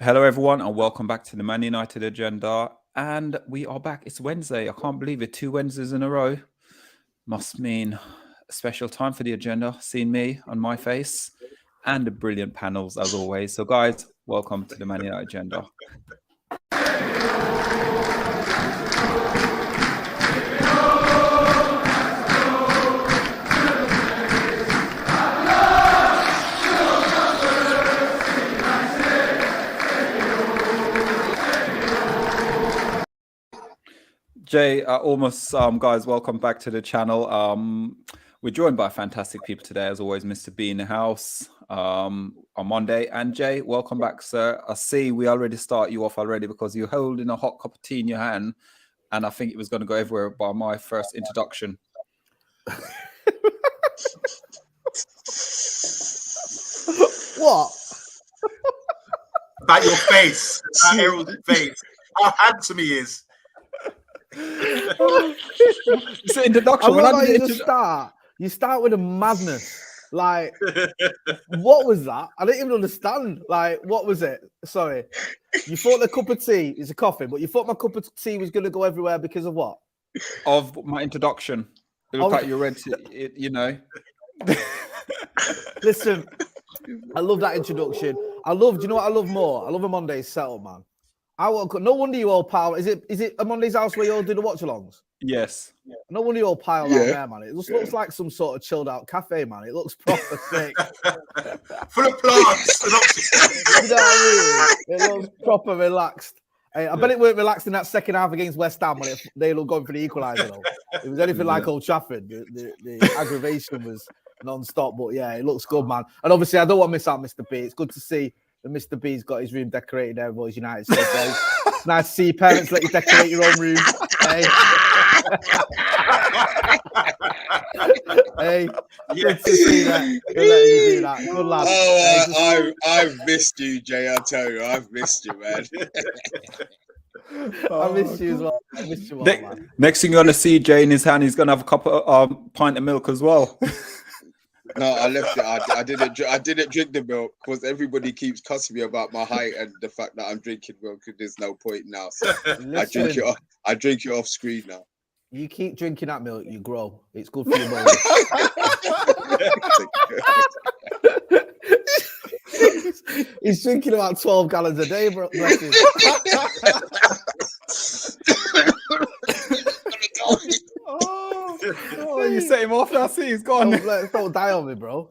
Hello, everyone, and welcome back to the Man United Agenda. And we are back. It's Wednesday. I can't believe it. 2 Wednesdays in a row. Must mean a special time for the agenda. Seeing me on my face and the brilliant panels as always. So, guys, welcome to the Man United Agenda. Jay, guys, welcome back to the channel. We're joined by fantastic people today, as always. Mr. B in the house on Monday, and Jay, welcome back, sir. I see we already start you off already because you're holding a hot cup of tea in your hand, and I think it was going to go everywhere by my first introduction. What? About your face, about Harold's face, how handsome he is. It's an introduction. I love how you start with a madness. Like, what was that? I didn't even understand. Like, what was it? Sorry. You thought the cup of tea is a coffee, but you thought my cup of tea was going to go everywhere because of what? Of my introduction. It looked like you read it, you know. Listen, I love that introduction. Do you know what I love more? I love a Monday setup, man. No wonder you all pile. Is it a Monday's house where you all do the watchalongs? Yes. No wonder you all pile out there, man. It just looks like some sort of chilled out cafe, man. It looks proper sick. Full of plants. You know what I mean? It looks proper relaxed. Hey, I bet it weren't relaxed in that second half against West Ham when they were going for the equaliser, though. It was anything like Old Trafford. The aggravation was non-stop, but yeah, it looks good, man. And obviously, I don't want to miss out Mr. B. It's good to see that Mr. B's got his room decorated there, boys. United States. It's nice to see your parents let you decorate your own room. Hey, hey, good to see that. They're letting you do that. Good lad. Oh, I've missed you, Jay. I tell you, I've missed you, man. I missed you as well. I missed you all, man. Next thing you're gonna see, Jay in his hand, he's gonna have a cup of pint of milk as well. No, I left it. I didn't drink the milk because everybody keeps cussing me about my height and the fact that I'm drinking milk. And there's no point now. So I drink it off screen now. You keep drinking that milk, you grow. It's good for your body. He's drinking about 12 gallons a day, bro. Oh, you set him off. That's it. He's gone. Don't die on me, bro.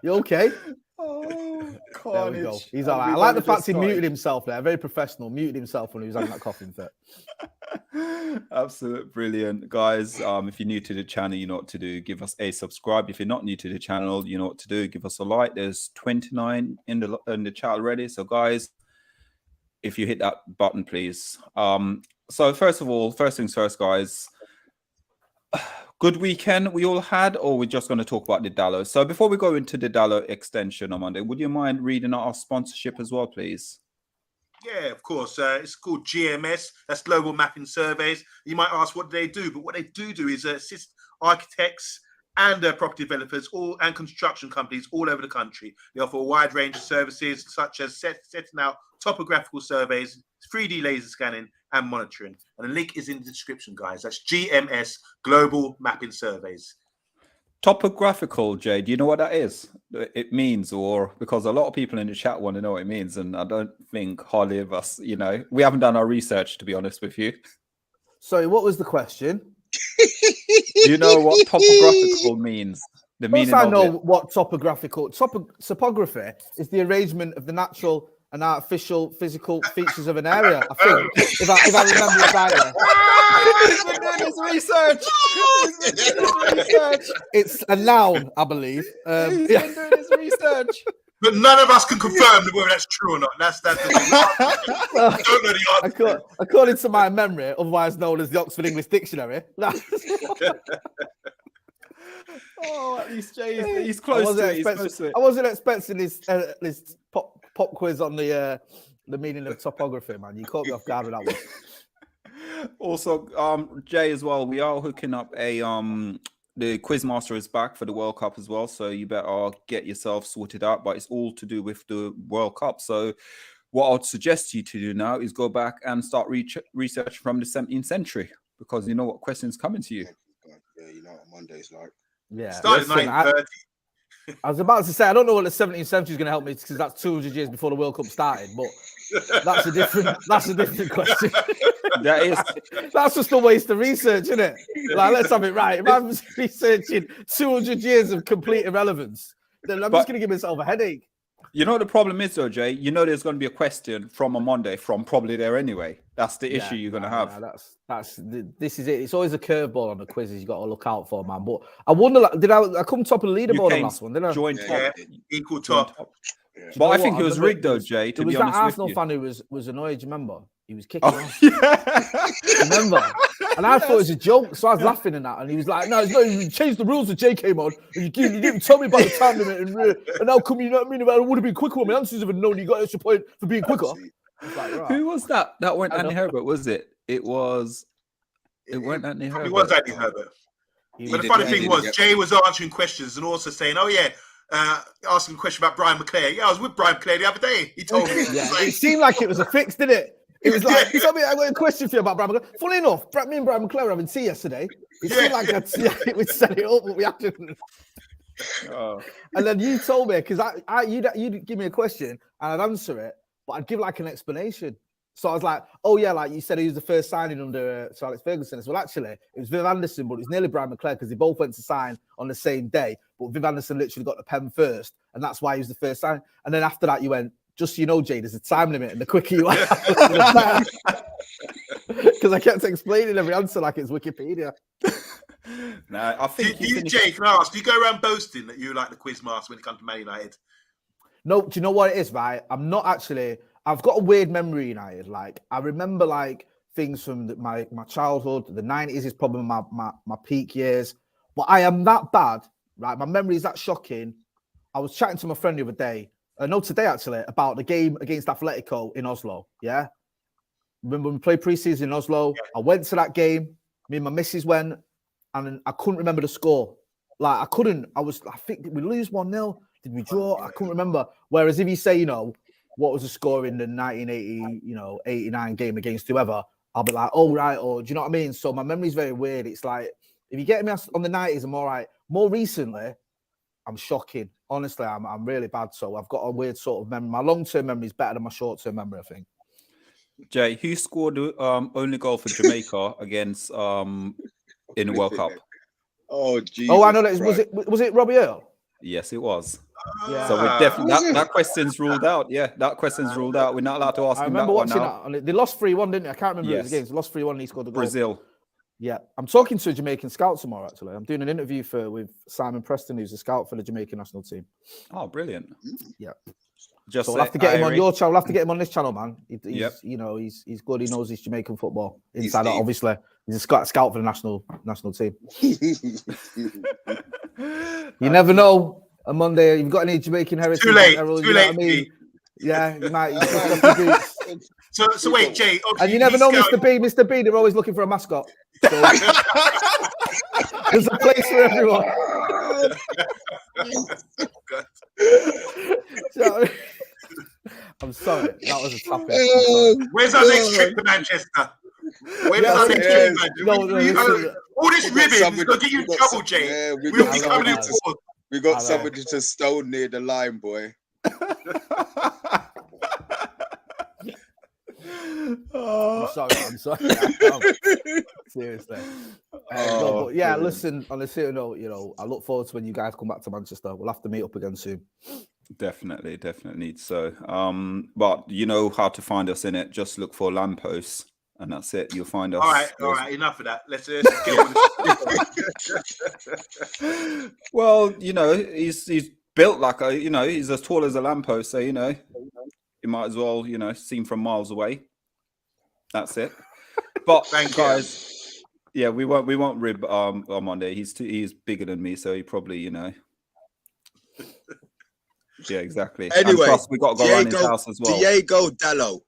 You okay? Oh, there we go. He's all right. I like the fact he muted himself there. Very professional. Muted himself when he was having that coughing fit. Absolute brilliant, guys. If you're new to the channel, you know what to do. Give us a subscribe. If you're not new to the channel, you know what to do. Give us a like. There's 29 in the chat already. So, guys, if you hit that button, please. So, first things first, guys. Good weekend we all had, or we're just going to talk about the Dalot. So before we go into the Dalot extension on Monday, would you mind reading our sponsorship as well, please? Yeah, of course. It's called GMS. That's Global Mapping Surveys. You might ask, what do they do? But what they do is assist architects and property developers and construction companies all over the country. They offer a wide range of services, such as setting out topographical surveys, 3D laser scanning, and monitoring. And the link is in the description, guys. That's GMS, Global Mapping Surveys. Topographical, Jay, do you know what that is? It means, or because a lot of people in the chat want to know what it means, and I don't think hardly of us, we haven't done our research, to be honest with you. Sorry, what was the question? Do you know what topographical means? The meaning I know of what topographical. Topography is the arrangement of the natural and artificial physical features of an area. I think, if I remember it rightly. He's been doing his research. It's a noun, I believe. He's been doing his research. But none of us can confirm whether that's true or not. That's the thing. I don't know the answer. According to my memory, otherwise known as the Oxford English Dictionary. Oh, at least Jay, he's close to it. I wasn't expecting this pop quiz on the meaning of topography, man. You caught me off guard with that one. Also, Jay, as well, we are hooking up the Quizmaster is back for the World Cup as well, so you better get yourself sorted out, but it's all to do with the World Cup. So what I would suggest you to do now is go back and start research from the 17th century, because you know what questions coming to you. Yeah, you know what Monday's like. Yeah. Started in 1930. I was about to say, I don't know what the 17th century is going to help me because that's 200 years before the World Cup started, but that's a different question. That's just a waste of research, isn't it? Like, let's have it right. If I'm researching 200 years of complete irrelevance, then I'm just going to give myself a headache. You know what the problem is, though, Jay? You know there's going to be a question from on Monday from probably there anyway. That's the issue you're going to have. This is it. It's always a curveball on the quizzes you got to look out for, man. But I wonder, like, did I come top of the leaderboard on last one? Didn't I? Join top. Equal top. Yeah. But I think it was rigged, though, Jay. To be honest, that Arsenal fan who was annoyed. Do you remember? He was kicking off. Yeah. Remember? And I thought it was a joke, so I was laughing at that. And he was like, "No, it's not. You changed the rules when Jay came on. And you didn't even tell me about the time limit. And now come, you know what I mean? I would have been quicker. My answers have known you got an extra point for being quicker." Like, right. Who was that? That went Andy Herbert, was it? It went Andy Herbert. It was Andy Herbert. But the funny thing was, Jay was answering questions and also saying, "Oh yeah." Asking a question about Brian McClare. Yeah, I was with Brian McClare the other day. He told me. Yeah, it seemed like it was a fix, didn't it? It was like, tell me, I got a question for you about Brian McClare. Funny enough, me and Brian McClare were having tea yesterday. It seemed like we set it up, but we hadn't. And then you told me, because you'd give me a question and I'd answer it, but I'd give like an explanation. So I was like, oh yeah, like you said, he was the first signing under Sir Alex Ferguson. I said, well, actually, it was Viv Anderson, but it was nearly Brian McClare because they both went to sign on the same day. But Viv Anderson literally got the pen first, and that's why he was the first sign. And then after that, you went, just so you know, Jay, there's a time limit, and the quicker you are, because I kept explaining every answer like it's Wikipedia. No, I think Jay, can I ask? Do you go around boasting that you like the quiz master when it comes to Man United? No, do you know what it is, right? I'm not actually. I've got a weird memory, United. Like, I remember like things from my childhood. The 90s is probably my peak years. But I am that bad, right? My memory is that shocking. I was chatting to my friend the other day, today actually, about the game against Atletico in Oslo. Yeah. Remember when we played preseason in Oslo? Yeah. I went to that game. Me and my missus went, and I couldn't remember the score. Like, I think, did we lose 1-0? Did we draw? I couldn't remember. Whereas if you say, what was the score in the 1980, 89 game against whoever, I'll be like, oh, right. Or do you know what I mean? So my memory's very weird. It's like, if you get me on the 90s, I'm all right. More recently, I'm shocking. Honestly, I'm really bad. So I've got a weird sort of memory. My long-term memory is better than my short-term memory, I think. Jay, who scored the only goal for Jamaica against in the World Cup? Oh, Jesus. Oh, I know that. Was it Robbie Earle? Yes, it was. Yeah. So we're definitely that question's ruled out. Yeah, that question's ruled out. We're not allowed to ask him that one now. I remember watching that. They lost 3-1, didn't they? I can't remember who it was against. They lost 3-1 and he scored the goal. Brazil. Yeah. I'm talking to a Jamaican scout tomorrow, actually. I'm doing an interview with Simon Preston, who's a scout for the Jamaican national team. Oh, brilliant. Yeah. Just so we'll have to get him on your channel. We'll have to get him on this channel, man. He's he's good. He knows his Jamaican football inside out, obviously. He's a scout for the national team. You never know. On Monday, you've got any Jamaican heritage? Too late. Errol, Too late. I mean? Yeah, you might. So wait, Jay. And you never know, Mr. B. They're always looking for a mascot. So there's a place for everyone. I'm sorry, that was a tough one. Where's our next trip to Manchester? Where's our next trip to Manchester? All this ribbon is going to get you in trouble, Jay. Yeah, we'll be coming in forward. We got somebody to stone near the line, boy. I'm sorry. Seriously. But yeah, listen, on a serious note, I look forward to when you guys come back to Manchester. We'll have to meet up again soon. Definitely need so. But you know how to find us in it. Just look for lampposts. And that's it. You'll find us. All right. Enough of that. Let's get on this. Well, he's built like he's as tall as a lamppost. So you might as well see him from miles away. That's it. But guys, yeah, we won't rib Omundi. He's bigger than me, so he probably Yeah, exactly. Anyway, and plus we got to go around his house as well. Diogo Dalot.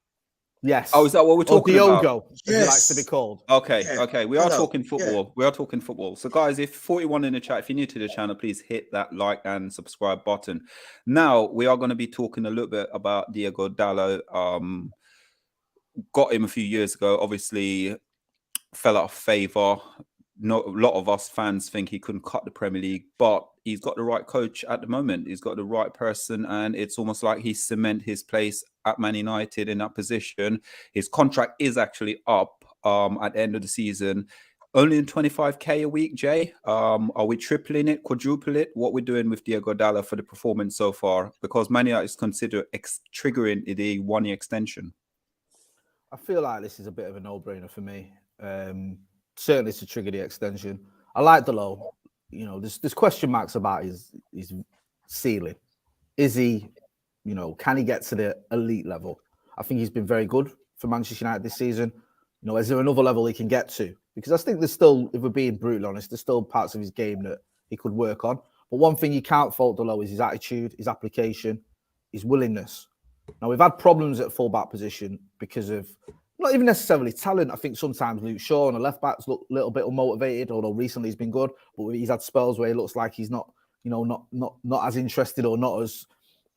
Yes. Oh, is that what we're talking about? Diogo, as he likes to be called. Okay, Yeah. okay. We are Hello. talking football. We are talking football. So, guys, if 41 in the chat, if you're new to the channel, please hit that like and subscribe button. Now, we are going to be talking a little bit about Diogo Dalot. Got him a few years ago. Obviously, fell out of favour. Not a lot of us fans think he couldn't cut the Premier League, but he's got the right coach at the moment. He's got the right person, and it's almost like he cemented his place at Man United in that position. His contract is actually up at the end of the season. Only in 25k a week, Jay. Are we tripling it, quadrupling it? What we're doing with Diogo Dalot for the performance so far? Because Man United is considered triggering the 1-year extension. I feel like this is a bit of a no-brainer for me. Certainly to trigger the extension. I like Dalot. You know, there's question marks about his ceiling. Is he, you know, can he get to the elite level? I think he's been very good for Manchester United this season. You know, is there another level he can get to? Because I think there's still, if we're being brutally honest, there's still parts of his game that he could work on. But one thing you can't fault Dalot is his attitude, his application, his willingness. Now, we've had problems at full-back position because of not even necessarily talent. I think sometimes Luke Shaw on the left-backs look a little bit unmotivated, although recently he's been good. But he's had spells where he looks like he's not, you know, not as interested or not as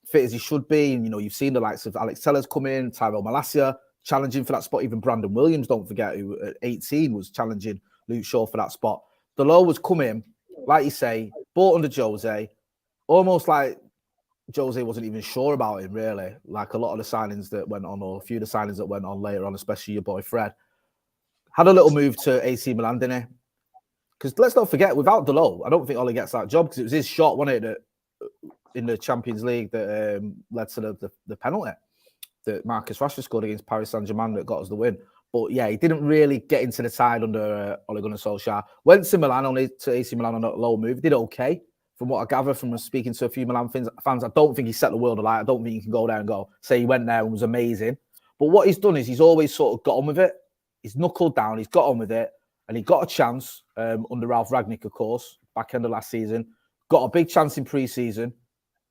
fit as he should be. And, you know, you've seen the likes of Alex Tellers come in, Tyrell Malacia challenging for that spot. Even Brandon Williams, don't forget, who at 18 was challenging Luke Shaw for that spot. Dalot was coming, like you say, bought under Jose, almost like Jose wasn't even sure about him, really. Like a lot of the signings that went on, or a few of the signings that went on later on, especially your boy Fred, had a little move to AC Milan, didn't he? Because let's not forget, without Dalot, I don't think Ole gets that job, because it was his shot, wasn't it, that, in the Champions League that led to the penalty that Marcus Rashford scored against Paris Saint-Germain that got us the win. But yeah, he didn't really get into the side under Ole Gunnar Solskjaer. Went to Milan, only to AC Milan on a low move. Did okay. From what I gather from speaking to a few Milan fans, I don't think he set the world alight. I don't think you can go there and go, say he went there and was amazing. But what he's done is he's always sort of got on with it. He's knuckled down. He's got on with it. And he got a chance under Ralph Rangnick, of course, back end of last season. Got a big chance in pre-season.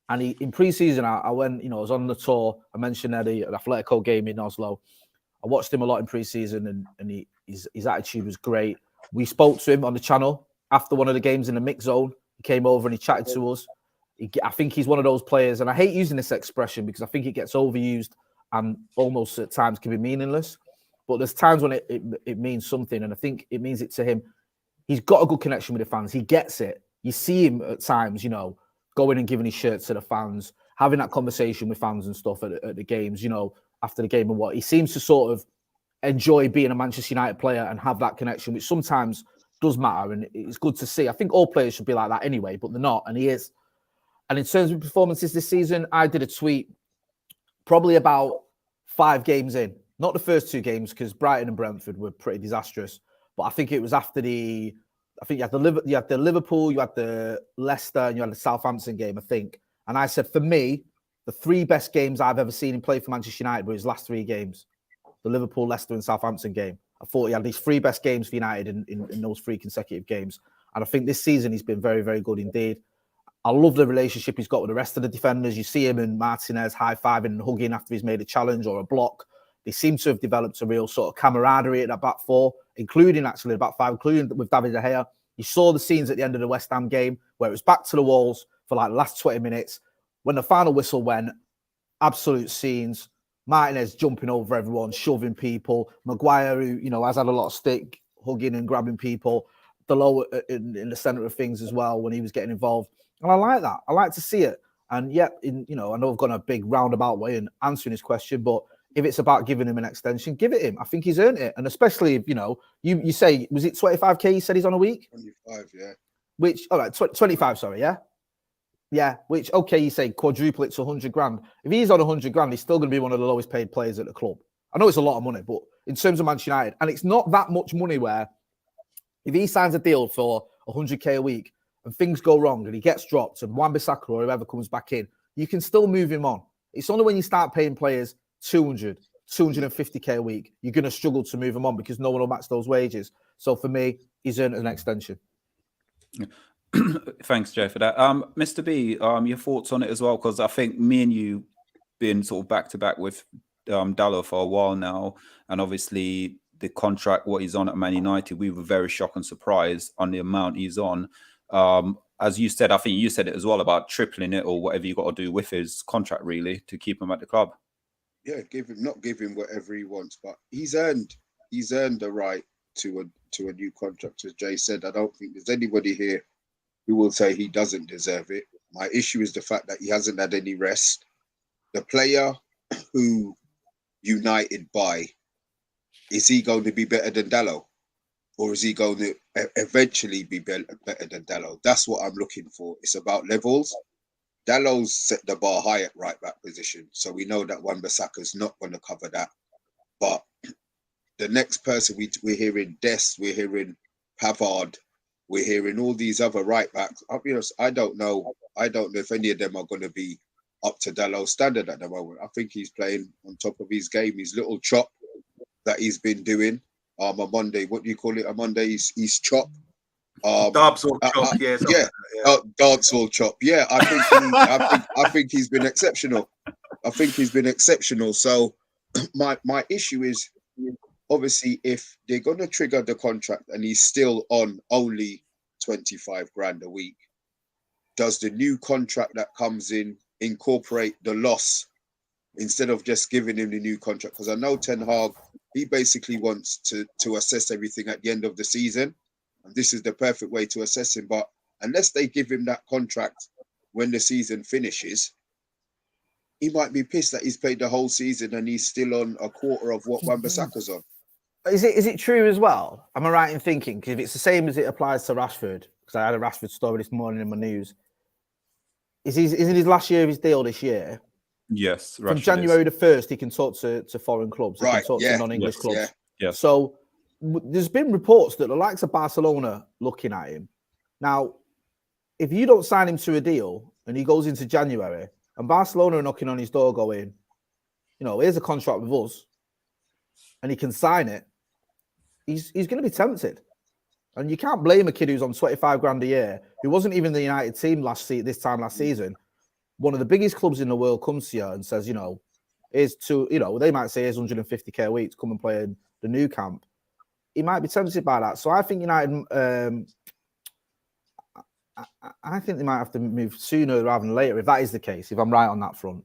And in pre-season, I went, you know, I was on the tour. I mentioned at the Atletico game in Oslo. I watched him a lot in pre-season, and his attitude was great. We spoke to him on the channel after one of the games in the mix zone. He came over and he chatted to us. I think he's one of those players, and I hate using this expression because I think it gets overused and almost at times can be meaningless. But there's times when it means something, and I think it means it to him. He's got a good connection with the fans. He gets it. You see him at times, you know, going and giving his shirt to the fans, having that conversation with fans and stuff at the games, you know, after the game and what. He seems to sort of enjoy being a Manchester United player and have that connection, which sometimes does matter, and it's good to see. I think all players should be like that anyway, but they're not, and he is. And in terms of performances this season, I did a tweet probably about 5 games in. Not the first 2 games, because Brighton and Brentford were pretty disastrous, but I think it was after you had the Liverpool, you had the Leicester, and you had the Southampton game, I think. And I said, for me, the 3 best games I've ever seen him play for Manchester United were his last 3 games. The Liverpool, Leicester, and Southampton game. I thought he had these 3 best games for United in those 3 consecutive games. And I think this season he's been very, very good indeed. I love the relationship he's got with the rest of the defenders. You see him and Martinez high-fiving and hugging after he's made a challenge or a block. They seem to have developed a real sort of camaraderie at that back 4, including actually the back 5, including with David De Gea. You saw the scenes at the end of the West Ham game where it was back to the walls for like the last 20 minutes. When the final whistle went, absolute scenes. Martinez jumping over everyone, shoving people. Maguire, who, you know, has had a lot of stick, hugging and grabbing people. Dalot in the centre of things as well when he was getting involved. And I like that. I like to see it. And yet, I know I've gone a big roundabout way in answering his question, but if it's about giving him an extension, give it him. I think he's earned it. And especially if, you say, was it 25k you said he's on a week? 25, yeah. Which, all right, 25, sorry, yeah? Yeah, which, okay, you say quadruple it to 100 grand. If he's on 100 grand, he's still going to be one of the lowest paid players at the club. I know it's a lot of money, but in terms of Manchester United, and it's not that much money where if he signs a deal for 100k a week and things go wrong and he gets dropped and Wan-Bissaka or whoever comes back in, you can still move him on. It's only when you start paying players 200, 250k a week, you're going to struggle to move him on because no one will match those wages. So for me, he's earned an extension. Thanks, Joe, for that. Mr. B, your thoughts on it as well, because I think me and you been sort of back to back with Dalot for a while now, and obviously the contract, what he's on at Man United, we were very shocked and surprised on the amount he's on. As you said, I think you said it as well about tripling it or whatever you got to do with his contract really to keep him at the club. Yeah, not give him whatever he wants, but he's earned the right to a new contract. As Jay said, I don't think there's anybody here who will say he doesn't deserve it. My issue is the fact that he hasn't had any rest. The player who United buy, is he going to be better than Dalot? Or is he going to eventually be better than Dalot? That's what I'm looking for. It's about levels. Dalot's set the bar high at right back position, so we know that Wan-Bissaka's not going to cover that. But the next person we're hearing Dest, we're hearing Pavard, we're hearing all these other right backs. I'll be honest, I don't know if any of them are going to be up to Dalot's standard at the moment. I think he's playing on top of his game. His little chop that he's been doing. Omundi, what do you call it? Omundi, he's chop. Dancehall chop, dancehall chop. Yeah, I think he's been exceptional. So my issue is, obviously, if they're going to trigger the contract and he's still on only 25 grand a week, does the new contract that comes in incorporate the loss instead of just giving him the new contract? Because I know Ten Hag, he basically wants to assess everything at the end of the season. And this is the perfect way to assess him. But unless they give him that contract when the season finishes, he might be pissed that he's played the whole season and he's still on a quarter of what Wan-Bissaka's on. Is it true as well? Am I right in thinking? Because if it's the same as it applies to Rashford, because I had a Rashford story this morning in my news, is in his last year of his deal this year? Yes. From January the 1st, he can talk to foreign clubs. He can talk to non-English clubs. Yeah. So there's been reports that the likes of Barcelona looking at him. Now, if you don't sign him to a deal and he goes into January and Barcelona are knocking on his door going, here's a contract with us, and he can sign it, he's going to be tempted. And you can't blame a kid who's on 25 grand a year, who wasn't even the United team this time last season. One of the biggest clubs in the world comes to you and says, they might say here's 150k a week to come and play in the new camp. He might be tempted by that. So I think United, I think they might have to move sooner rather than later, if that is the case, if I'm right on that front.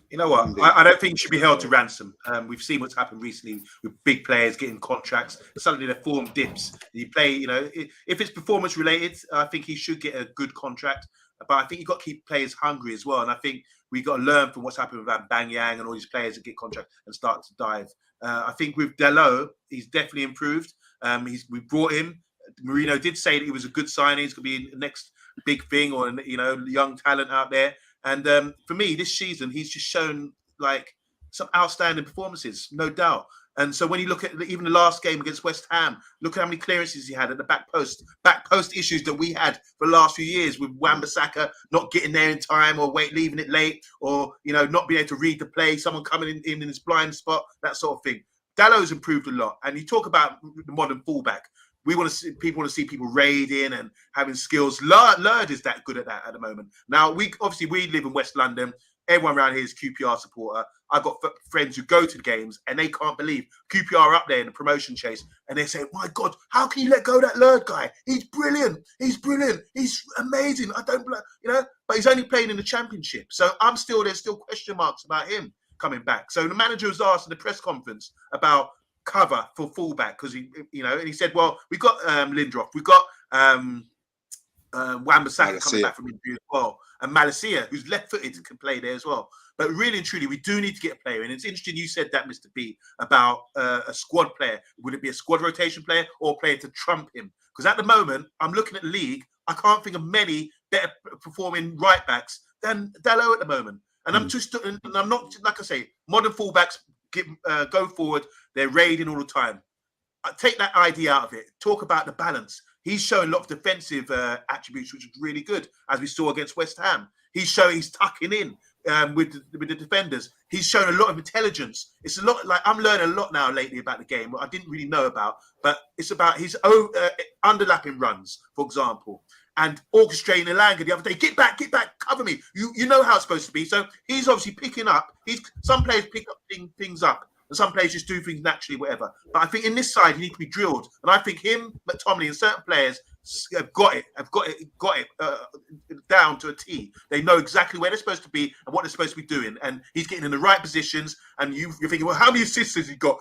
You know what? I don't think he should be held to ransom. We've seen what's happened recently with big players getting contracts. Suddenly their form dips. You play, if it's performance related, I think he should get a good contract. But I think you've got to keep players hungry as well. And I think we've got to learn from what's happened with Banyang and all these players that get contracts and start to dive. I think with Dalot, he's definitely improved. We brought him. Mourinho did say that he was a good signing. He's going to be the next big thing or, young talent out there. And for me, this season, he's just shown some outstanding performances, no doubt. And so when you look at even the last game against West Ham, look at how many clearances he had at the back post issues that we had for the last few years with Wan-Bissaka not getting there in time or leaving it late or, not being able to read the play, someone coming in his blind spot, that sort of thing. Dalot's improved a lot. And you talk about the modern fullback. People want to see people raiding and having skills. Lurd is that good at that at the moment. Now, we live in West London. Everyone around here is QPR supporter. I've got friends who go to the games and they can't believe QPR are up there in the promotion chase. And they say, my God, how can you let go of that Lurd guy? He's brilliant. He's amazing. But he's only playing in the Championship. So there's still question marks about him coming back. So the manager was asked in the press conference about cover for fullback because and he said, well, we've got Lindroth, we've got Wan-Bissaka coming back from injury as well, and Malacia, who's left-footed, can play there as well. But really and truly, we do need to get a player. And it's interesting you said that, Mr. B, about a squad player. Would it be a squad rotation player or a player to trump him? Because at the moment, I'm looking at the league, I can't think of many better performing right backs than Dalot at the moment. And I'm not, like I say, modern fullbacks go forward, they're raiding all the time. Take that idea out of it. Talk about the balance. He's showing a lot of defensive attributes, which is really good, as we saw against West Ham. He's tucking in with the defenders. He's shown a lot of intelligence. It's a lot I'm learning a lot now lately about the game, what I didn't really know about. But it's about his underlapping runs, for example. and orchestrating Elanga the other day. Get back, cover me. You know how it's supposed to be. So he's obviously picking up. Some players pick up things up, and some players just do things naturally, whatever. But I think in this side, he needs to be drilled. And I think him, McTominay, and certain players have got it down to a T. They know exactly where they're supposed to be and what they're supposed to be doing. And he's getting in the right positions. And you're thinking, well, how many assists has he got?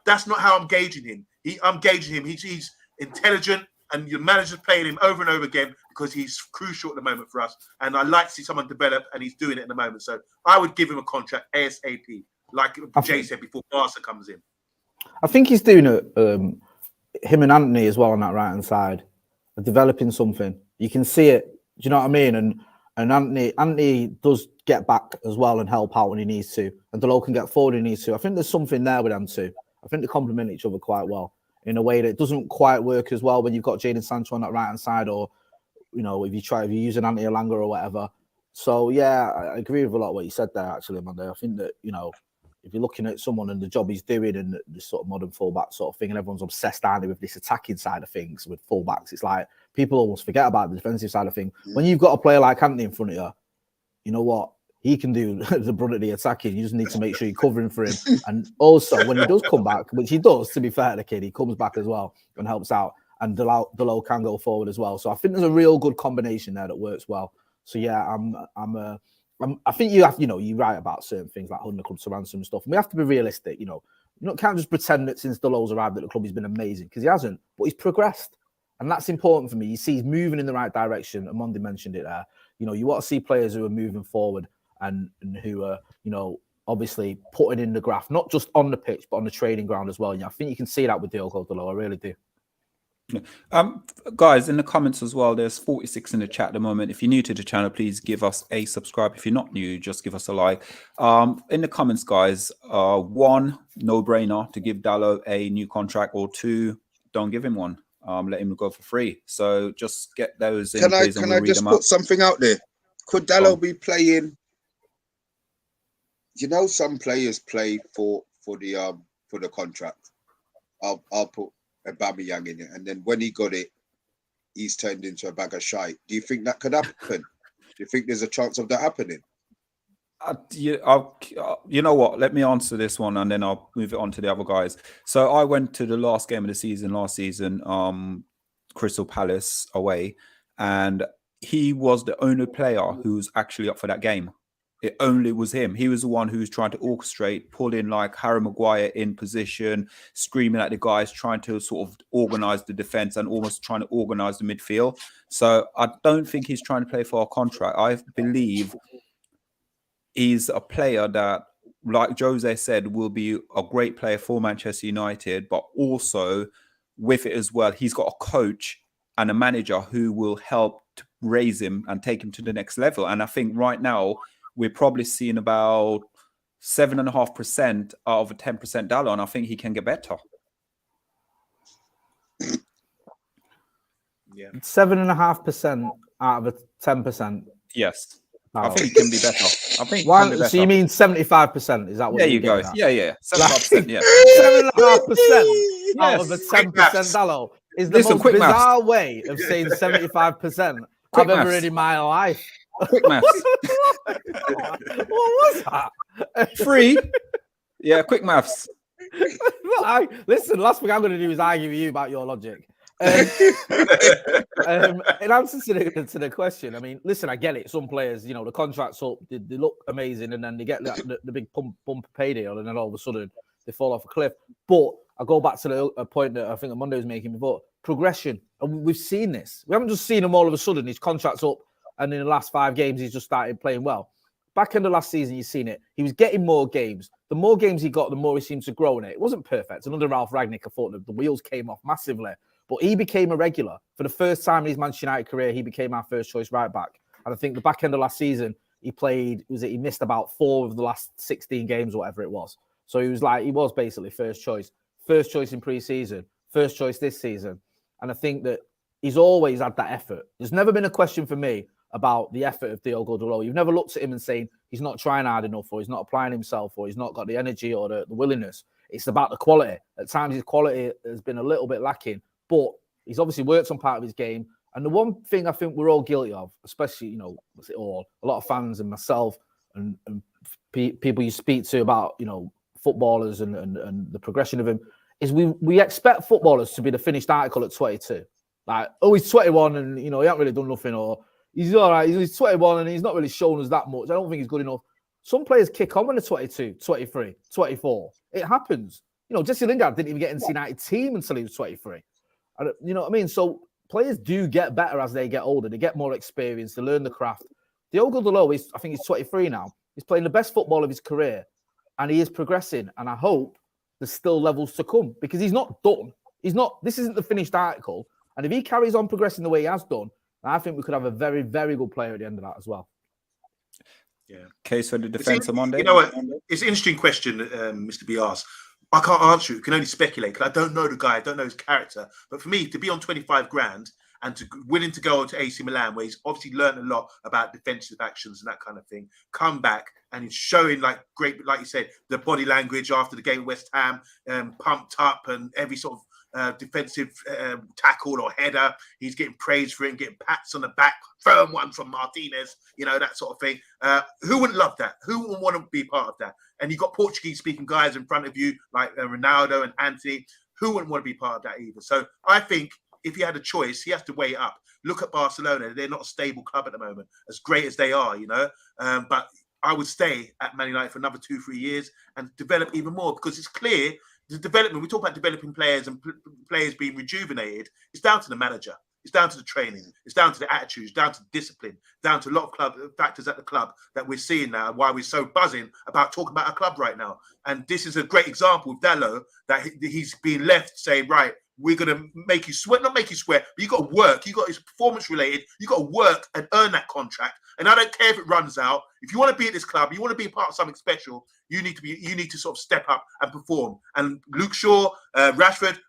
That's not how I'm gauging him. I'm gauging him. He's intelligent, and your manager's playing him over and over again because he's crucial at the moment for us. And I like to see someone develop, and he's doing it at the moment. So I would give him a contract ASAP, like Jay said before Barca comes in. I think he's doing it. Him and Antony as well on that right hand side are developing something. You can see it. Do you know what I mean? And Antony does get back as well and help out when he needs to, and Dalot can get forward when he needs to. I think there's something there with them two. I think they complement each other quite well in a way that it doesn't quite work as well when you've got Jadon Sancho on that right hand side, or if you use an Antony Elanga or whatever. So yeah, I agree with a lot of what you said there actually, Monday. I think that if you're looking at someone and the job he's doing and this sort of modern fullback sort of thing, and everyone's obsessed, aren't they, with this attacking side of things with fullbacks, it's like people almost forget about the defensive side of things. When you've got a player like Antony in front of you, you know what? He can do the brunt of the attacking. You just need to make sure you're covering for him. And also, when he does come back, which he does, to be fair to the kid, he comes back as well and helps out. And Dalot can go forward as well. So I think there's a real good combination there that works well. So yeah, I think you have, you're right about certain things like when it comes to ransom and stuff. And we have to be realistic. You can't just pretend that since Dalot's arrived at the club he's been amazing, because he hasn't. But he's progressed, and that's important for me. You see, he's moving in the right direction. Omundi mentioned it there. You want to see players who are moving forward and who are, obviously putting in the graph, not just on the pitch, but on the training ground as well. I think you can see that with Diogo Dalot. I really do. Guys, in the comments as well, there's 46 in the chat at the moment. If you're new to the channel, please give us a subscribe. If you're not new, just give us a like. In the comments, guys, 1, no-brainer to give Dalot a new contract, or 2, don't give him one. Let him go for free. So just get those in. Can I just put something out there? Could Dalot be playing? Some players play for the contract. I'll put Aubameyang in it, and then when he got it, he's turned into a bag of shite. Do you think that could happen? Do you think there's a chance of that happening? You know what? Let me answer this one, and then I'll move it on to the other guys. So I went to the last game of the season last season, Crystal Palace away, and he was the only player who was actually up for that game. It only was him. He was the one who was trying to orchestrate, pull in like Harry Maguire in position, screaming at the guys, trying to sort of organize the defense and almost trying to organize the midfield. So I don't think he's trying to play for a contract. I believe he's a player that, like Jose said, will be a great player for Manchester United, but also with it as well, he's got a coach and a manager who will help to raise him and take him to the next level. And I think right now, we're probably seeing about 7.5% out of a 10% Dalot, and I think he can get better. Yeah, 7.5% out of a 10%. Yes, I think he can be better. I think. So you mean 75%? Is that what? There you go. Yeah, 75%. Yeah, 7.5% out of a 10% Dalot is the most bizarre way of saying 75% I've ever heard in my life. Quick maths. What was that? 3. Yeah, quick maths. Listen, last thing I'm going to do is argue with you about your logic. In answer to the question, I mean, listen, I get it. Some players, the contract's up, they look amazing, and then they get the big bump pay deal, and then all of a sudden they fall off a cliff. But I go back to the point that I think Omundi was making before: progression. And we've seen this. We haven't just seen him all of a sudden. His contract's up, and in the last 5 games, he's just started playing well. Back end of last season, you've seen it. He was getting more games. The more games he got, the more he seemed to grow in it. It wasn't perfect. And under Ralph Rangnick, I thought that the wheels came off massively. But he became a regular. For the first time in his Manchester United career, he became our first choice right back. And I think the back end of last season, he missed about 4 of the last 16 games or whatever it was. So he was basically first choice. First choice in pre-season. First choice this season. And I think that he's always had that effort. There's never been a question for me about the effort of Diogo Dalot. You've never looked at him and saying he's not trying hard enough, or he's not applying himself, or he's not got the energy or the willingness. It's about the quality. At times his quality has been a little bit lacking, but he's obviously worked on part of his game, And the one thing I think we're all guilty of, especially, you know, a lot of fans and myself and people you speak to about, you know, footballers and the progression of him, is we expect footballers to be the finished article at 22. Like, oh, he's 21 and, you know, he hasn't really done nothing, or he's all right, he's 21 and he's not really shown us that much. I don't think he's good enough. Some players kick on when they're 22, 23, 24. It happens. You know, Jesse Lingard didn't even get into the United team until he was 23. You know what I mean? So players do get better as they get older. They get more experience. They learn the craft. Diogo Dalot, I think he's 23 now. He's playing the best football of his career, and he is progressing. And I hope there's still levels to come, because he's not done. This isn't the finished article. And if he carries on progressing the way he has done, I think we could have a very, very good player at the end of that as well. Yeah. Case for the defense on Monday. You know what? It's an interesting question, Mr. B asked. I can't answer it. We can only speculate, because I don't know the guy. I don't know his character. But for me, to be on 25 grand and willing to go to AC Milan, where he's obviously learned a lot about defensive actions and that kind of thing, come back and he's showing like great, like you said, the body language after the game with West Ham, pumped up, and every sort of defensive tackle or header, he's getting praised for it, getting pats on the back, firm one from Martinez, you know, that sort of thing. Who wouldn't love that? Who wouldn't want to be part of that? And you've got Portuguese-speaking guys in front of you, like Ronaldo and Antony. Who wouldn't want to be part of that either? So I think if he had a choice, he has to weigh it up. Look at Barcelona. They're not a stable club at the moment, as great as they are, you know. But I would stay at Man United for another 2-3 years and develop even more, because it's clear the development, we talk about developing players and players being rejuvenated, it's down to the manager. It's down to the training. It's down to the attitudes, down to the discipline, down to a lot of club factors at the club that we're seeing now, why we're so buzzing about talking about our club right now. And this is a great example of Dalot, that he's being left saying, right, we're going to make you sweat, not make you sweat, but you got to work. You got, it's performance related. You got to work and earn that contract. And I don't care if it runs out. If you want to be at this club, you want to be a part of something special, you need to sort of step up and perform. And Luke Shaw, Rashford,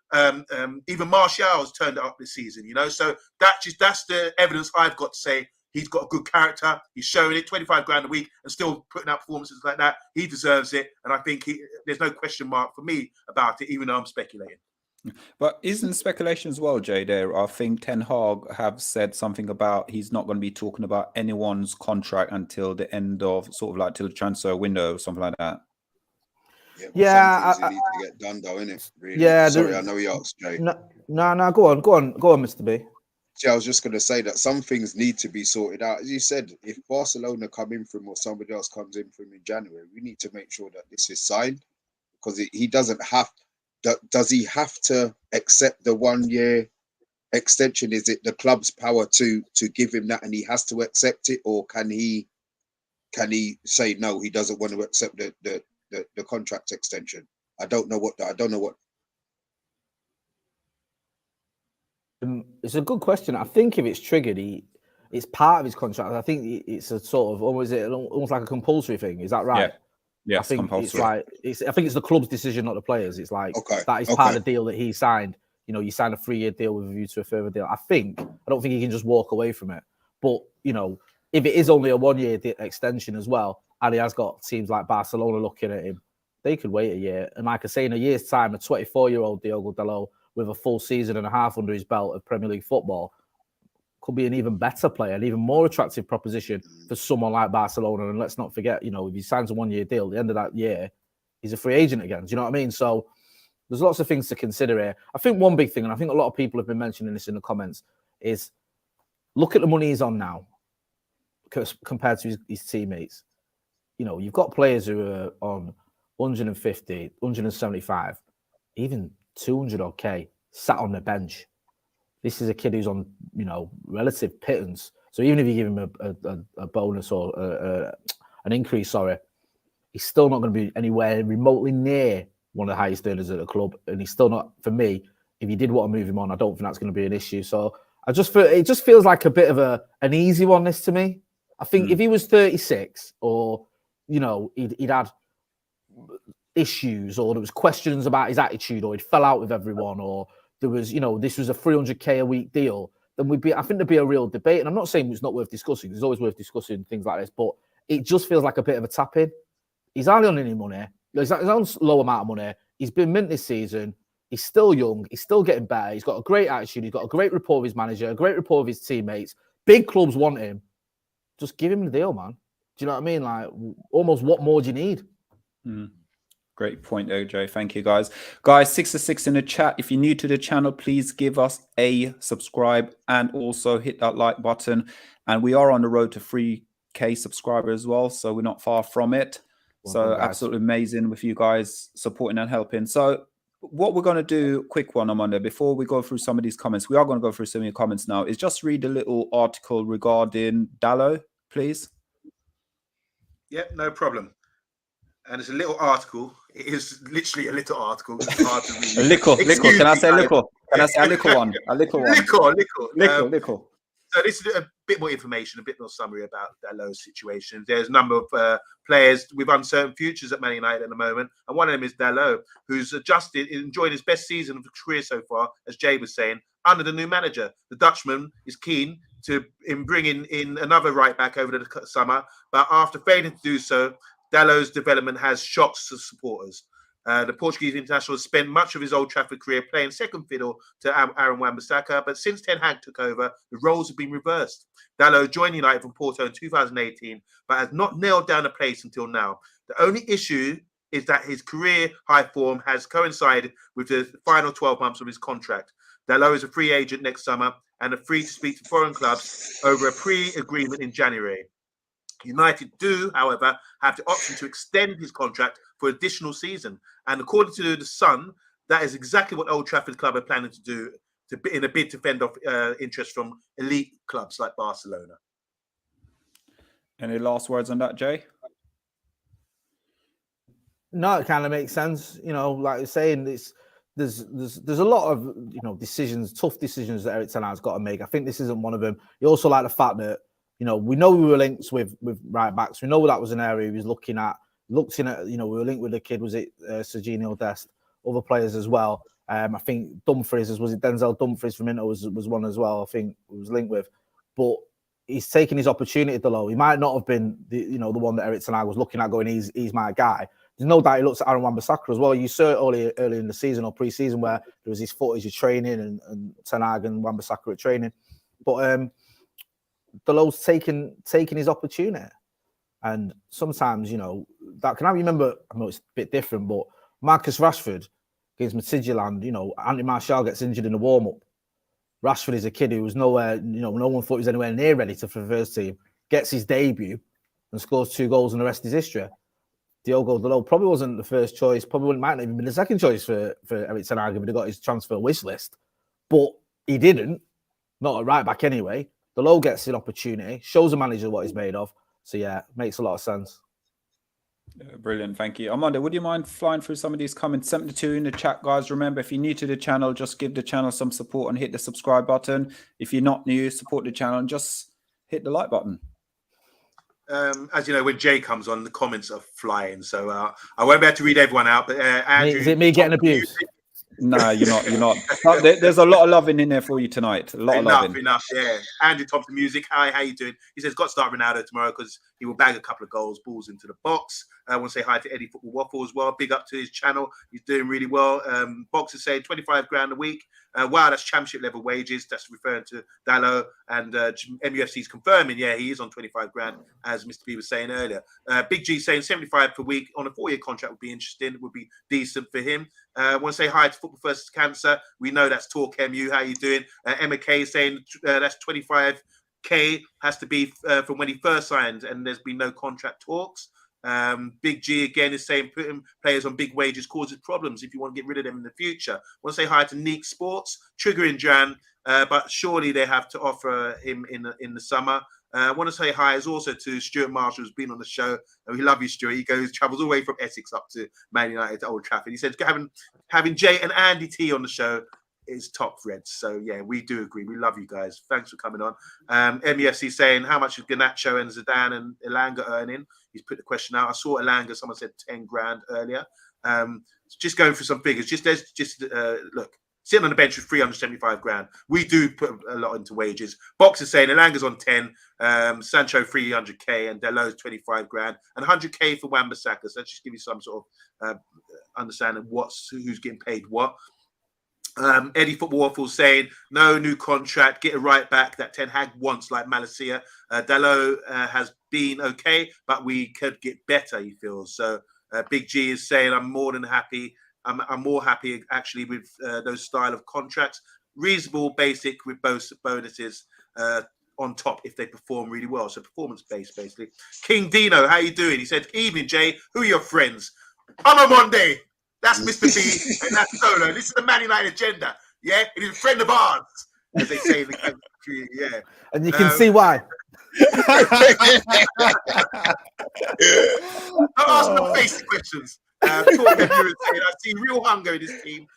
even Martial's turned it up this season, you know. So that's the evidence I've got to say he's got a good character. He's showing it, 25 grand a week, and still putting out performances like that. He deserves it. And I think there's no question mark for me about it, even though I'm speculating. But isn't speculation as well, Jay, there? I think Ten Hag have said something about he's not going to be talking about anyone's contract until the end of sort of like till the transfer window or something like that. Yeah, some things need to get done though, innit? Really? Yeah. Sorry, I know you asked, Jay. No, go on, Mr. B. See, I was just going to say that some things need to be sorted out. As you said, if Barcelona come in for him or somebody else comes in for him in January, we need to make sure that this is signed, because he doesn't have. Does he have to accept the 1 year extension? Is it the club's power to give him that, and he has to accept it, or can he say no? He doesn't want to accept the contract extension. I don't know what. It's a good question. I think if it's triggered, it's part of his contract. I think it's a sort of almost like a compulsory thing. Is that right? Yeah. Yes, I think compulsory. I think it's the club's decision, not the players. It's like that is part of the deal that he signed. You know, you sign a 3-year deal with a view to a further deal. I don't think he can just walk away from it. But you know, if it is only a 1 year extension as well, and he has got teams like Barcelona looking at him, they could wait a year. And like I say, in a year's time, a 24-year-old Diogo Dalot with a full season and a half under his belt of Premier League football could be an even better player, an even more attractive proposition for someone like Barcelona. And let's not forget, you know, if he signs a 1 year deal, at the end of that year, he's a free agent again. Do you know what I mean? So there's lots of things to consider here. I think one big thing, and I think a lot of people have been mentioning this in the comments, is look at the money he's on now compared to his teammates. You know, you've got players who are on 150, 175, even 200 odd K sat on the bench. This is a kid who's on, you know, relative pittance. So even if you give him a bonus or an increase, he's still not going to be anywhere remotely near one of the highest earners at the club. And he's still not, for me, if you did want to move him on, I don't think that's going to be an issue. So I just feel, it just feels like a bit of an easy one, this to me. I think if he was 36 or, you know, he'd had issues or there was questions about his attitude or he'd fell out with everyone or there was, you know, this was a 300K a week deal, then I think there'd be a real debate. And I'm not saying it's not worth discussing. It's always worth discussing things like this, but it just feels like a bit of a tap-in. He's hardly on any money. He's on a low amount of money. He's been mint this season. He's still young. He's still getting better. He's got a great attitude. He's got a great rapport with his manager, a great rapport with his teammates. Big clubs want him. Just give him the deal, man. Do you know what I mean? Like, almost what more do you need? Great point, OJ. Thank you, guys. Guys, 6 in the chat. If you're new to the channel, please give us a subscribe and also hit that like button. And we are on the road to 3K subscribers as well, so we're not far from it. So absolutely amazing with you guys supporting and helping. So what we're going to do, quick one on Monday, before we go through some of these comments, we are going to go through some of your comments now, is just read a little article regarding Dalot, please. Yep, no problem. And it's a little article. It is literally a little article. It's hard to read. A little. Can I say little? Can I say a little one? A little one. Little. So this is a bit more information, a bit more summary about Dalot's situation. There's a number of players with uncertain futures at Man United at the moment, and one of them is Dalot, who's enjoying his best season of his career so far, as Jay was saying, under the new manager. The Dutchman is keen to bring in another right back over the summer, but after failing to do so, Dalot's development has shocked supporters. The Portuguese international has spent much of his Old Trafford career playing second fiddle to Aaron Wan-Bissaka, but since Ten Hag took over, the roles have been reversed. Dalot joined United from Porto in 2018, but has not nailed down a place until now. The only issue is that his career high form has coincided with the final 12 months of his contract. Dalot is a free agent next summer and are free to speak to foreign clubs over a pre-agreement in January. United do, however, have the option to extend his contract for an additional season. And according to The Sun, that is exactly what Old Trafford Club are planning to do in a bid to fend off interest from elite clubs like Barcelona. Any last words on that, Jay? No, it kind of makes sense. You know, like you're saying, there's a lot of, you know, tough decisions that Erik ten Hag's got to make. I think this isn't one of them. You also like the fact that, you know, we know we were linked with right backs. We know that was an area he was looking at, you know, we were linked with the kid, was it Serginho Dest, other players as well. I think Dumfries, was it Denzel Dumfries from Inter was one as well, I think he was linked with. But he's taken his opportunity at the low. He might not have been the one that Erik ten Hag was looking at going, he's my guy. There's no doubt he looks at Aaron Wan-Bissaka as well. You saw it early in the season or pre-season where there was his footage of training and Ten Hag and Wan-Bissaka at training. But Dalot's taking his opportunity, and sometimes, you know, that can I remember. I know it's a bit different, but Marcus Rashford against Midtjylland, you know, Anthony Martial gets injured in the warm up. Rashford is a kid who was nowhere, you know, no one thought he was anywhere near ready for the first team. Gets his debut and scores 2 goals, and the rest is history. Diogo Dalot probably wasn't the first choice. Probably might not even been the second choice for Erik ten Hag if he'd got his transfer wish list, but he didn't. Not a right back anyway. Dalot gets an opportunity, shows the manager what he's made of. So, yeah, makes a lot of sense. Brilliant. Thank you. Amanda, would you mind flying through some of these comments? 72 in the chat, guys. Remember, if you're new to the channel, just give the channel some support and hit the subscribe button. If you're not new, support the channel and just hit the like button. As you know, when Jay comes on, the comments are flying. So I won't be able to read everyone out. But Andrew, is it me getting abused? No, you're not. You're not. There's a lot of loving in there for you tonight. A lot of loving. Enough. Yeah. Andrew Thompson Music. Hi, how you doing? He says got to start Ronaldo tomorrow because he will bag a couple of balls into the box. I want to say hi to Eddie Football Waffle as well. Big up to his channel. He's doing really well. Box is saying 25 grand a week. Wow, that's championship level wages. That's referring to Dalot, and MUFC's confirming, yeah, he is on 25 grand, as Mr. P was saying earlier. Big G saying 75 per week on a 4-year contract would be interesting. Would be decent for him. I want to say hi to Football Versus Cancer. We know that's TalkMU. How you doing? Emma K saying that's 25K has to be from when he first signed, and there's been no contract talks. Big G again is saying putting players on big wages causes problems if you want to get rid of them in the future. I want to say hi to Neek Sports, triggering Jan, but surely they have to offer him in the summer. I want to say hi as also to Stuart Marshall, who's been on the show. And we love you, Stuart. He travels all the way from Essex up to Man United to Old Trafford. He said having Jay and Andy T on the show is top Reds. So yeah, we do agree. We love you guys. Thanks for coming on. MEFC saying how much is Garnacho and Zidane and Elanga earning? He's put the question out. I saw Elanga. Someone said 10 grand earlier. Just going through some figures. Look. Sitting on the bench with 375 grand. We do put a lot into wages. Box is saying Elanga's on 10, Sancho 300k, and Dalot's 25 grand, and 100k for Wan-Bissaka. So let's just give you some sort of understanding who's getting paid what. Eddie Football Waffle saying no new contract, get a right back that Ten Hag wants, like Malacia. Dalot has been okay, but we could get better, he feels. So Big G is saying I'm more than happy. I'm more happy actually with those style of contracts. Reasonable, basic with both bonuses on top if they perform really well. So performance based, basically. King Dino, how you doing? He said, "Evening, Jay. Who are your friends?" I'm Omundi. That's Mr. B, and that's Solo. This is the Man United agenda. Yeah, it is a friend of ours, as they say in the country. Yeah, and you can see why. Don't ask no basic questions. TalkMU is saying, I see real hunger in this team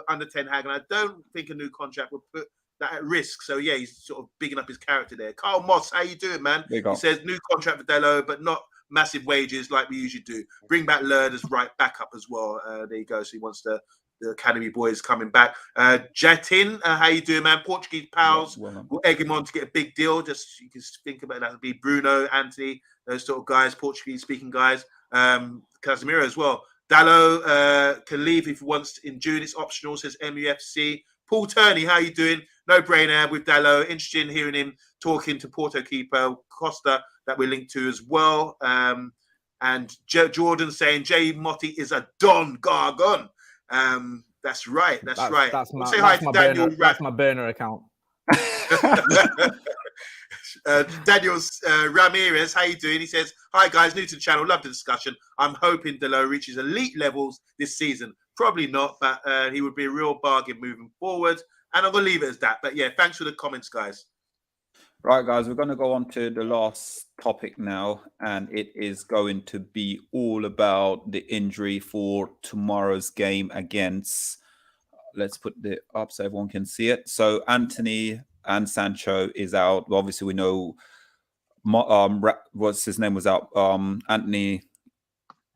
under Ten Hag, and I don't think a new contract will put that at risk. So yeah, he's sort of bigging up his character there. Carl Moss, how you doing, man? He says new contract for Dalot, but not massive wages like we usually do. Bring back Lerd as right backup as well. There you go. So he wants the academy boys coming back. Jatin, how you doing, man? Portuguese pals will egg him on to get a big deal. Just you can think about that. Would be Bruno, Antony, those sort of guys, Portuguese speaking guys. Casemiro as well. Dalot can leave if he wants in June. It's optional, says MUFC. Paul Turney, how you doing? No brainer with Dalot. Interested in hearing him talking to Porto keeper Costa that we're linked to as well. And Jordan saying Jay Motti is a Don Gargon. That's right. That's right. That's my, say that's hi to my Daniel. burner, that's my burner account. Daniel Ramirez, how you doing? He says, "Hi guys, new to the channel. Love the discussion. I'm hoping Dalot reaches elite levels this season. Probably not, but he would be a real bargain moving forward. And I'm gonna leave it as that. But yeah, thanks for the comments, guys." Right, guys, we're going to go on to the last topic now, and it is going to be all about the injury for tomorrow's game against, let's put it up so everyone can see it. So Antony and Sancho is out. Well, obviously, we know what's his name was out. Antony,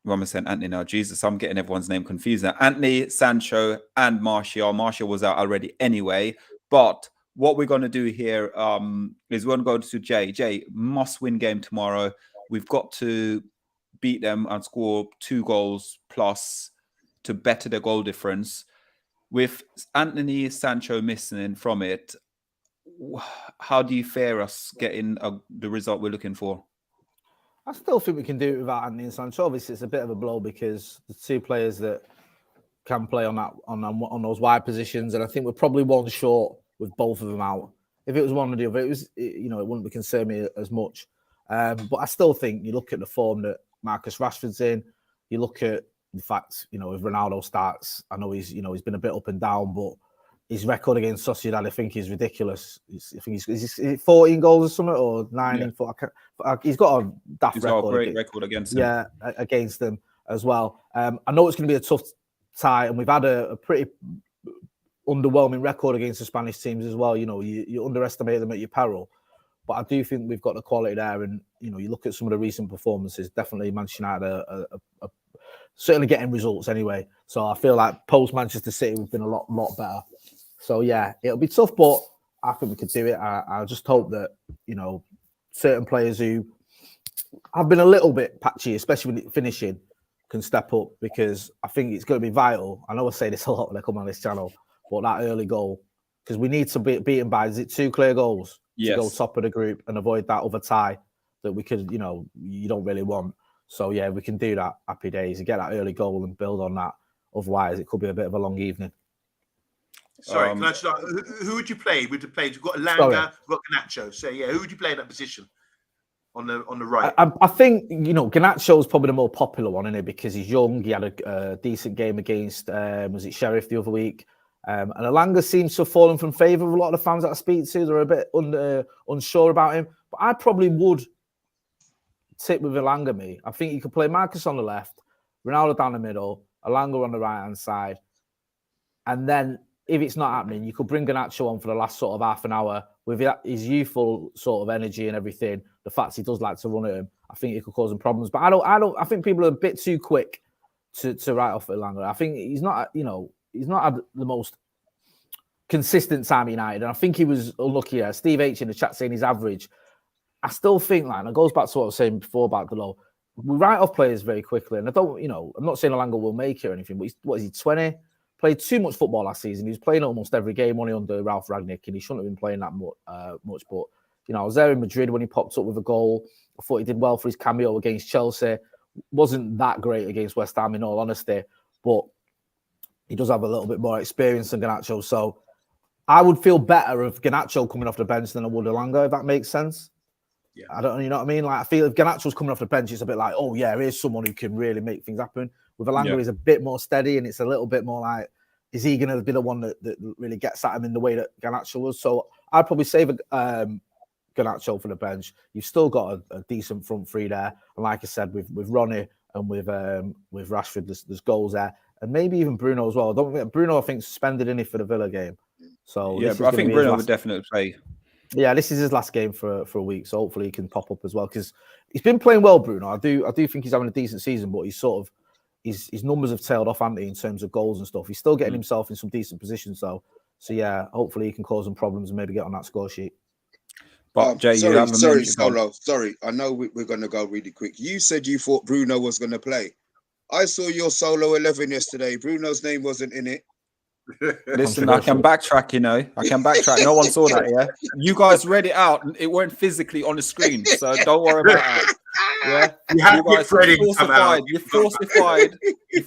what am I saying? Antony now. Jesus, I'm getting everyone's name confused now. Antony, Sancho, and Martial. Martial was out already anyway, but what we're going to do here is we're going to go to Jay. Jay, must-win game tomorrow. We've got to beat them and score 2 goals plus to better the goal difference. With Antony Sancho missing from it, how do you fare us getting the result we're looking for? I still think we can do it without Antony and Sancho. Obviously, it's a bit of a blow because the 2 players that can play on those wide positions, and I think we're probably one short with both of them out. If it was one or the other, it wouldn't be concern me as much. But I still think you look at the form that Marcus Rashford's in. You look at the fact, if Ronaldo starts, I know he's been a bit up and down, but his record against Sociedad, I think, is ridiculous. I think he's 14 goals or something, or 9. Yeah. He's got a daft record. Got a great record against them. Yeah, against them as well. I know it's going to be a tough tie, and we've had a pretty underwhelming record against the Spanish teams as well. You underestimate them at your peril, but I do think we've got the quality there. And you look at some of the recent performances. Definitely, Manchester United are certainly getting results anyway. So I feel like post Manchester City we've been a lot better. So yeah, it'll be tough, but I think we could do it. I just hope that certain players who have been a little bit patchy, especially when finishing, can step up, because I think it's going to be vital. I know I say this a lot when I come on this channel. But that early goal, because we need to be beaten by, is it 2 clear goals to go top of the group and avoid that other tie that we could, you don't really want. So yeah, we can do that. Happy days. You get that early goal and build on that. Otherwise, it could be a bit of a long evening. Sorry, can I start? Who would you play? We've got Elanga, we've got Garnacho. So yeah, who would you play in that position on the right? I think Garnacho's probably the more popular one, isn't it? Because he's young. He had a decent game against was it Sheriff the other week. And Elanga seems to have fallen from favour with a lot of the fans that I speak to. They're a bit unsure about him. But I probably would tip with Elanga, I think you could play Marcus on the left, Ronaldo down the middle, Elanga on the right-hand side. And then if it's not happening, you could bring Garnacho on for the last sort of half an hour with his youthful sort of energy and everything. The fact he does like to run at him, I think it could cause him problems. But I think people are a bit too quick to write off Elanga. I think he's not had the most consistent time at United, and I think he was unlucky. Steve H in the chat saying he's average. I still think, and it goes back to what I was saying before about Dalot. We write off players very quickly, and I don't, I'm not saying Elanga will make it or anything, but what is he, 20? played too much football last season. He was playing almost every game only under Ralph Rangnick, and he shouldn't have been playing that much. But I was there in Madrid when he popped up with a goal. I thought he did well for his cameo against Chelsea. Wasn't that great against West Ham, in all honesty, but he does have a little bit more experience than Garnacho. So I would feel better of Garnacho coming off the bench than I would Elanga, if that makes sense. Yeah. I don't know, you know what I mean? Like, I feel if Garnacho's coming off the bench, it's a bit like, oh yeah, here's someone who can really make things happen. With Elanga, he's a bit more steady, and it's a little bit more like, is he going to be the one that really gets at him in the way that Garnacho was? So I'd probably save Garnacho for the bench. You've still got a decent front three there, and like I said, with Ronnie and with Rashford, there's goals there, and maybe even Bruno as well. Bruno, I think, suspended in it for the Villa game. So yeah, but I think Bruno would definitely play. Yeah, this is his last game for a week, so hopefully he can pop up as well, because he's been playing well, Bruno. I do think he's having a decent season, but he's sort of his numbers have tailed off, haven't he, in terms of goals and stuff. He's still getting himself in some decent positions, so yeah, hopefully he can cause some problems and maybe get on that score sheet. But Jay, sorry, Solo. Sorry, I know we're going to go really quick. You said you thought Bruno was going to play. I saw your solo 11 yesterday. Bruno's name wasn't in it. Listen, I can backtrack, I can backtrack. No one saw that, yeah? You guys read it out, and it weren't physically on the screen, so don't worry about that. Yeah? You guys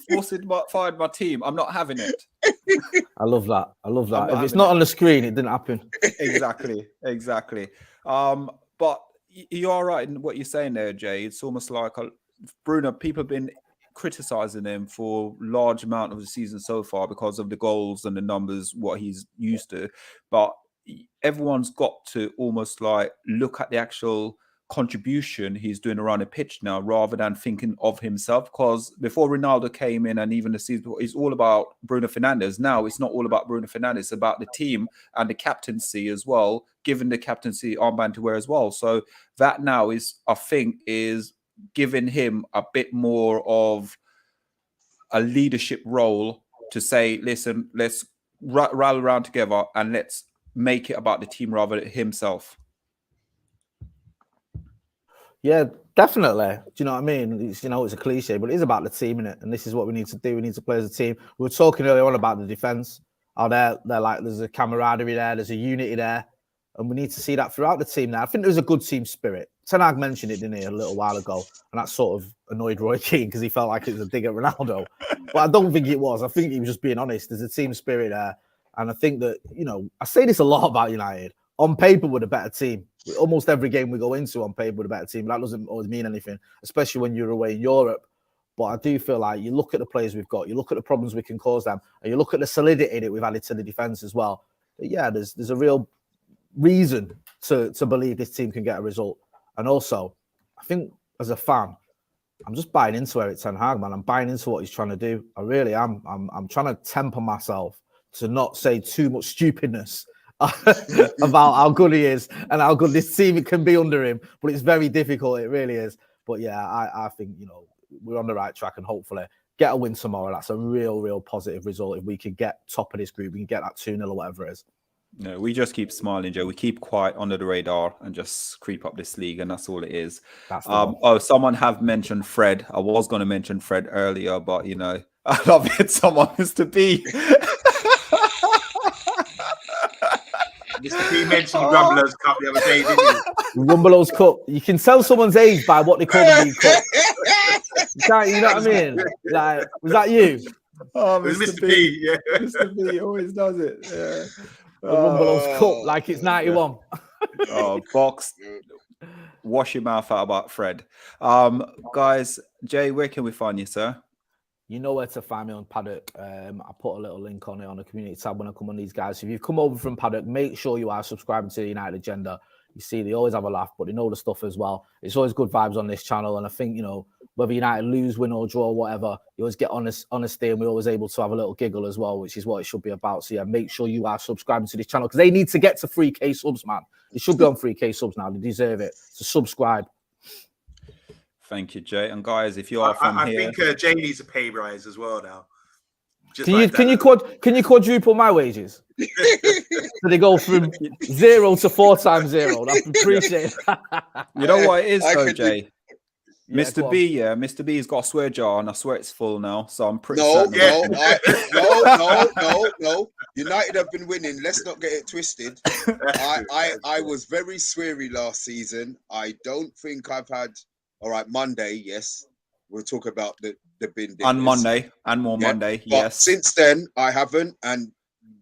falsified my team. I'm not having it. I love that. If it's not on the screen, it didn't happen. Exactly. But you're all right in what you're saying there, Jay. It's almost like Bruno, people have been criticizing him for large amount of the season so far because of the goals and the numbers, what he's used to. But everyone's got to almost like look at the actual contribution he's doing around the pitch now, rather than thinking of himself. Because before Ronaldo came in, and even the season before, it's all about Bruno Fernandes. Now it's not all about Bruno Fernandes, it's about the team and the captaincy as well, given the captaincy armband to wear as well. So that now is, I think, is giving him a bit more of a leadership role to say, listen, let's rally around together and let's make it about the team rather than himself. Yeah, definitely. Do you know what I mean? It's, it's a cliche, but it is about the team, innit? And this is what we need to do. We need to play as a team. We were talking earlier on about the defense. They're like, there's a camaraderie there, there's a unity there, and we need to see that throughout the team now. I think there's a good team spirit. Ten Hag mentioned it, didn't he, a little while ago, and that sort of annoyed Roy Keane because he felt like it was a dig at Ronaldo. But I don't think it was. I think he was just being honest. There's a team spirit there, and I think that, I say this a lot about United. On paper, we're a better team. Almost every game we go into on paper, we're a better team. That doesn't always mean anything, especially when you're away in Europe. But I do feel like you look at the players we've got, you look at the problems we can cause them, and you look at the solidity that we've added to the defence as well. But yeah, there's a real reason to believe this team can get a result. And also, I think as a fan, I'm just buying into Erik ten Hag, man. I'm buying into what he's trying to do. I really am. I'm trying to temper myself to not say too much stupidness about how good he is and how good this team can be under him. But it's very difficult. It really is. But yeah, I think, we're on the right track, and hopefully get a win tomorrow. That's a real positive result. If we could get top of this group, we can get that 2-0 or whatever it is. No, we just keep smiling, Joe. We keep quiet under the radar and just creep up this league, and that's all it is. Someone have mentioned Fred. I was going to mention Fred earlier, but I love it. Someone Mr. B. Mr. B mentioned the Rumblers Cup the other day, didn't you? Rumblers Cup. You can tell someone's age by what they call the League Cup. You know what I mean? Like, was that you? Oh, it was Mr. B. Yeah, Mr. B always does it. Yeah. The Rumblers Cup, like it's 91. Box. Wash your mouth out about Fred. Guys, Jay, where can we find you, sir? You know where to find me on Paddock. I put a little link on it on the community tab when I come on these guys. So if you've come over from Paddock, make sure you are subscribing to the United Agenda. You see, they always have a laugh, but they know the stuff as well. It's always good vibes on this channel. And I think, whether United lose, win or draw, whatever, you always get honesty, and we're always able to have a little giggle as well, which is what it should be about. So yeah, make sure you are subscribing to this channel, because they need to get to 3K subs, man. They should be on 3K subs now. They deserve it. So subscribe. Thank you, Jay. And guys, if you are from here, I think Jay needs a pay rise as well now. Can you quadruple my wages? So they go from 0 to 4 times 0. I appreciate that. You know what it is, though, Jay? Yeah, Mr. go on. B, yeah, Mr. B's got a swear jar, and I swear it's full now. So I'm pretty No, certain. no. United have been winning. Let's not get it twisted. I was very sweary last season. I don't think I've had. All right, Monday, yes. We'll talk about the bin dippers. On Monday, and more Yeah, Monday, but yes. since then, I haven't. And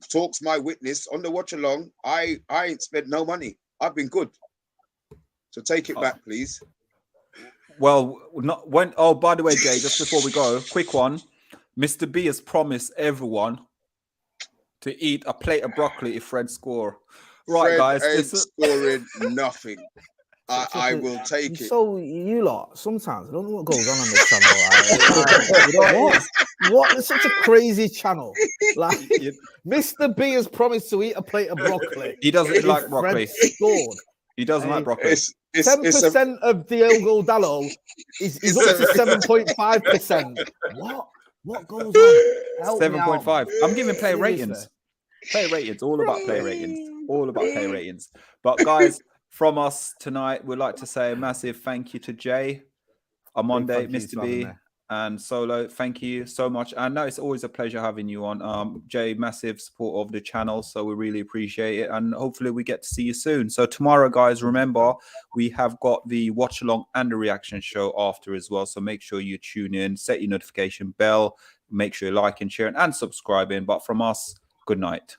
Talk's my witness on the watch along. I ain't spent no money. I've been good. So take it back, please. Well, not when. Oh, by the way, Jay, just before we go, quick one. Mr. B has promised everyone to eat a plate of broccoli if Fred score. Right, Fred guys. ain't scoring nothing. I will take it. So you lot, sometimes I don't know what goes on this channel. Right? What is such a crazy channel? Like Mr. B has promised to eat a plate of broccoli. He doesn't if like broccoli. Fred scored. He doesn't like broccoli. 10% of Diogo Dalot is up to 7.5%. What goes on? 7.5. I'm giving player Seriously. ratings. Player ratings. All about player ratings. All about player ratings. But guys, from us tonight, we'd like to say a massive thank you to Jay, Omundi, Mr. B, and Solo. Thank you so much. And no, it's always a pleasure having you on. Jay, massive support of the channel, so we really appreciate it. And hopefully we get to see you soon. So tomorrow, guys, remember, we have got the watch along and the reaction show after as well. So make sure you tune in, set your notification bell, make sure you like and share and subscribing. But from us, good night.